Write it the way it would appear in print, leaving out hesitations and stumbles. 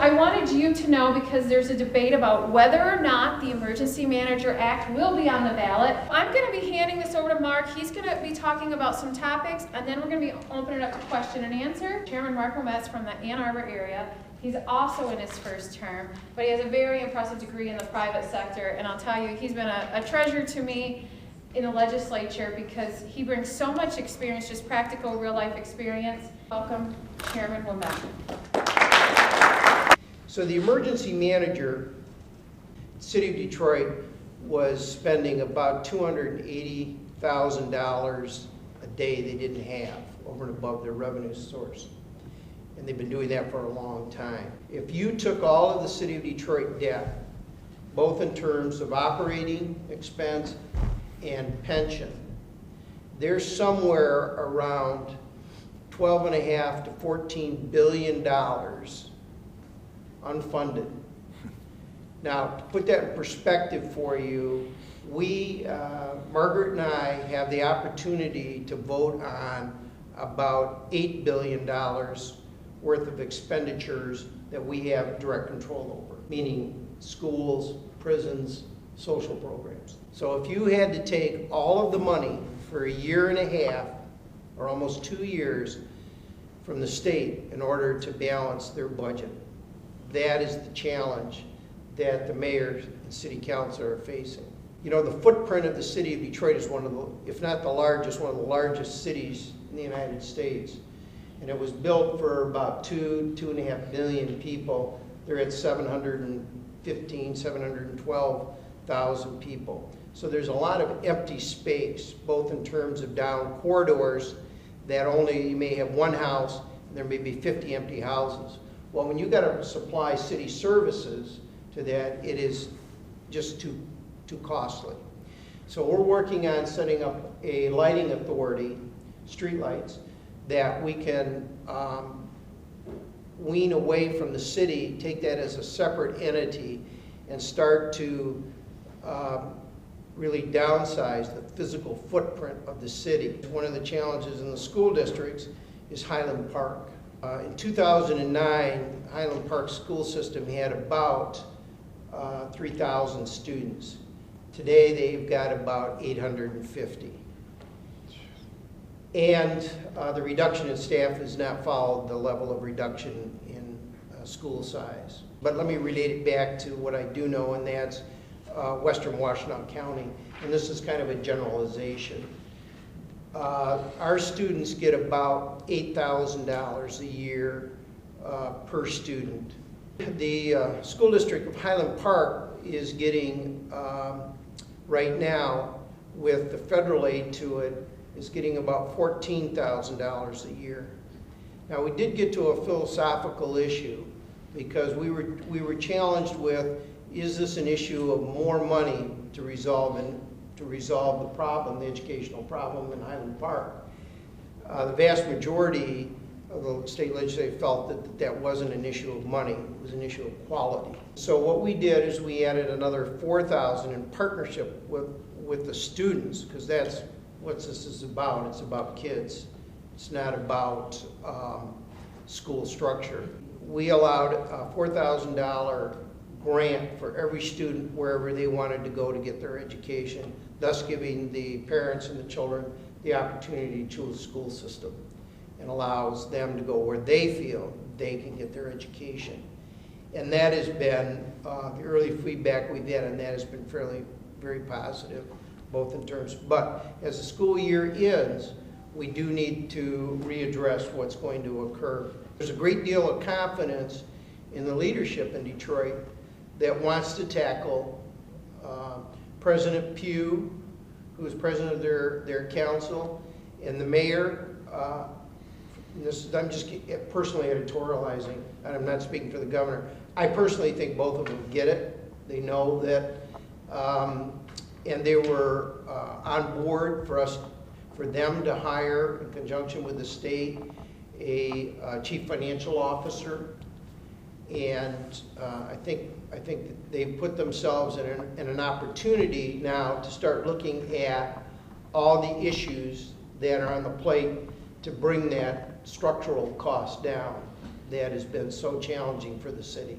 I wanted you to know, because there's a debate about whether or not the Emergency Manager Act will be on the ballot. I'm going to be handing this over to Mark. He's going to be talking about some topics, and then we're going to be opening it up to question and answer. Chairman Mark Ouimet's from the Ann Arbor area. He's also in his first term, but he has a very impressive degree in the private sector, and I'll tell you, he's been a treasure to me in the legislature because he brings so much experience, just practical, real-life experience. Welcome, Chairman Ouimet. So the emergency manager, City of Detroit, was spending about $280,000 a day they didn't have over and above their revenue source. And they've been doing that for a long time. If you took all of the City of Detroit debt, both in terms of operating expense and pension, there's somewhere around $12.5 to $14 billion unfunded. Now, to put that in perspective for you, we, Margaret and I, have the opportunity to vote on about $8 billion worth of expenditures that we have direct control over, meaning schools, prisons, social programs. So if you had to take all of the money for a year and a half, or almost 2 years, from the state in order to balance their budget, that is the challenge that the mayor and city council are facing. You know, the footprint of the City of Detroit is one of the, if not the largest, one of the largest cities in the United States. And it was built for about 2.5 million people. They're at 712,000 people. So there's a lot of empty space, both in terms of down corridors that only you may have one house, and there may be 50 empty houses. Well, when you got to supply city services to that, it is just too costly. So we're working on setting up a lighting authority, streetlights, that we can wean away from the city, take that as a separate entity, and start to really downsize the physical footprint of the city. One of the challenges in the school districts is Highland Park. In 2009, Highland Park school system had about 3,000 students. Today they've got about 850. And the reduction in staff has not followed the level of reduction in school size. But let me relate it back to what I do know, and that's Western Washtenaw County. And this is kind of a generalization. Our students get about $8,000 a year per student. The school district of Highland Park is getting, right now, with the federal aid to it, is getting about $14,000 a year. Now, we did get to a philosophical issue because we were challenged with, is this an issue of more money to resolve the problem, the educational problem in Highland Park? The vast majority of the state legislature felt that that wasn't an issue of money, it was an issue of quality. So what we did is we added another $4,000 in partnership with the students, because that's what this is about. It's about kids. It's not about school structure. We allowed a $4,000 grant for every student wherever they wanted to go to get their education, thus giving the parents and the children the opportunity to choose a school system, and allows them to go where they feel they can get their education. And that has been, the early feedback we've had on that has been very positive, both in terms, but as the school year ends, we do need to readdress what's going to occur. There's a great deal of confidence in the leadership in Detroit that wants to tackle President Pugh, who is president of their council, and the mayor. I'm just personally editorializing, and I'm not speaking for the governor. I personally think both of them get it. They know that, and they were on board for them to hire, in conjunction with the state, a chief financial officer. And I think that they've put themselves in an opportunity now to start looking at all the issues that are on the plate to bring that structural cost down. that has been so challenging for the city.